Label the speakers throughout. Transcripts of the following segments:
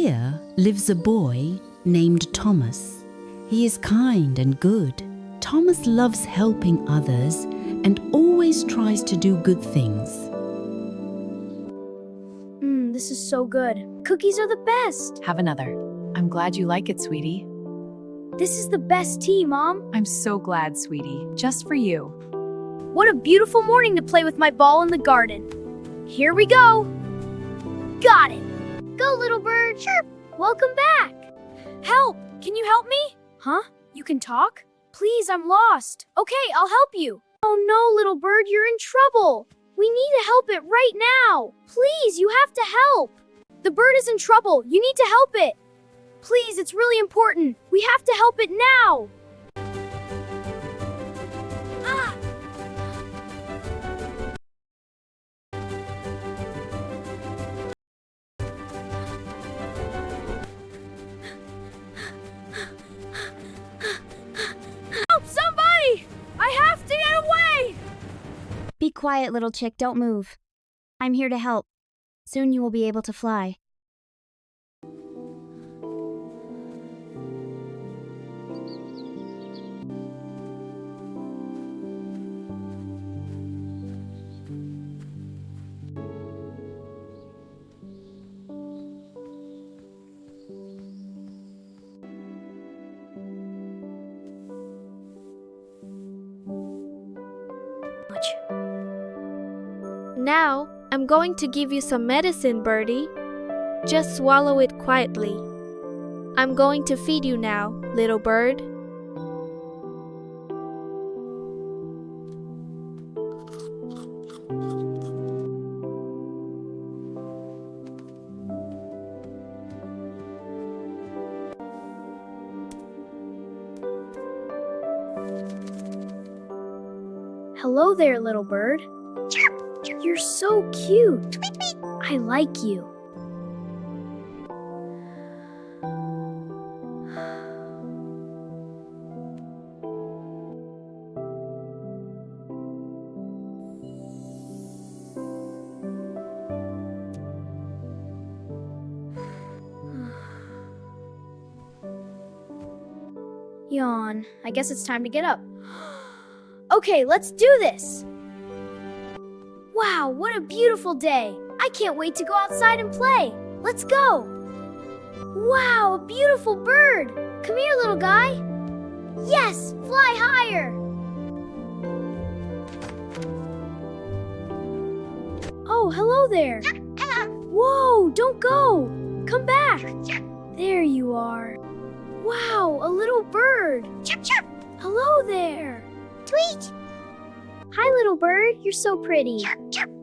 Speaker 1: Here lives a boy named Thomas. He is kind and good. Thomas loves helping others and always tries to do good things.
Speaker 2: This is so good. Cookies are the best.
Speaker 3: Have another. I'm glad you like it, sweetie.
Speaker 2: This is the best tea, Mom.
Speaker 3: I'm so glad, sweetie. Just for you.
Speaker 2: What a beautiful morning to play with my ball in the garden. Here we go. Got it. Go, little bird. Chirp. Welcome back. Help. Can you help me? Huh? You can talk? Please, I'm lost. Okay, I'll help you. Oh no, little bird, you're in trouble. We need to help it right now. Please, you have to help. The bird is in trouble. You need to help it. Please, it's really important. We have to help it now. Ah! Help, somebody! I have to get away!
Speaker 4: Be quiet, little chick, don't move. I'm here to help. Soon you will be able to fly.
Speaker 5: Now, I'm going to give you some medicine, Birdie. Just swallow it quietly. I'm going to feed you now, little bird.
Speaker 2: Hello there, little bird. You're so cute. I like you. Yawn. I guess it's time to get up. Okay, let's do this. Wow, what a beautiful day. I can't wait to go outside and play. Let's go. Wow, a beautiful bird. Come here, little guy. Yes, fly higher. Oh, hello there. Whoa, don't go. Come back. There you are. Wow, a little bird. Hello there. Tweet. Hi, little bird. You're so pretty.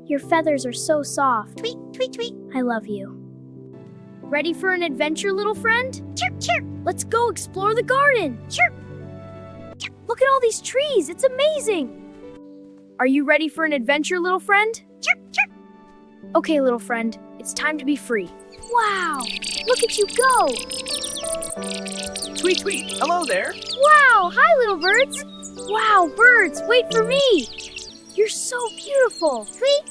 Speaker 2: Your feathers are so soft. Tweet, tweet, tweet. I love you. Ready for an adventure, little friend? Chirp, chirp. Let's go explore the garden. Chirp. Look at all these trees. It's amazing. Are you ready for an adventure, little friend? Chirp, chirp. Okay, little friend. It's time to be free. Wow. Look at you go.
Speaker 6: Tweet, tweet. Hello there.
Speaker 2: Wow. Hi, little birds. Wow, birds, wait for me! You're so beautiful! Tweet!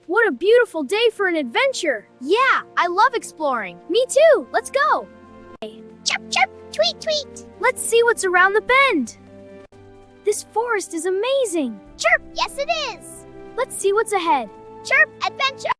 Speaker 2: What a beautiful day for an adventure! Yeah, I love exploring. Me too, let's go! Chirp, chirp, tweet, tweet! Let's see what's around the bend! This forest is amazing! Chirp, yes it is! Let's see what's ahead. Chirp, adventure!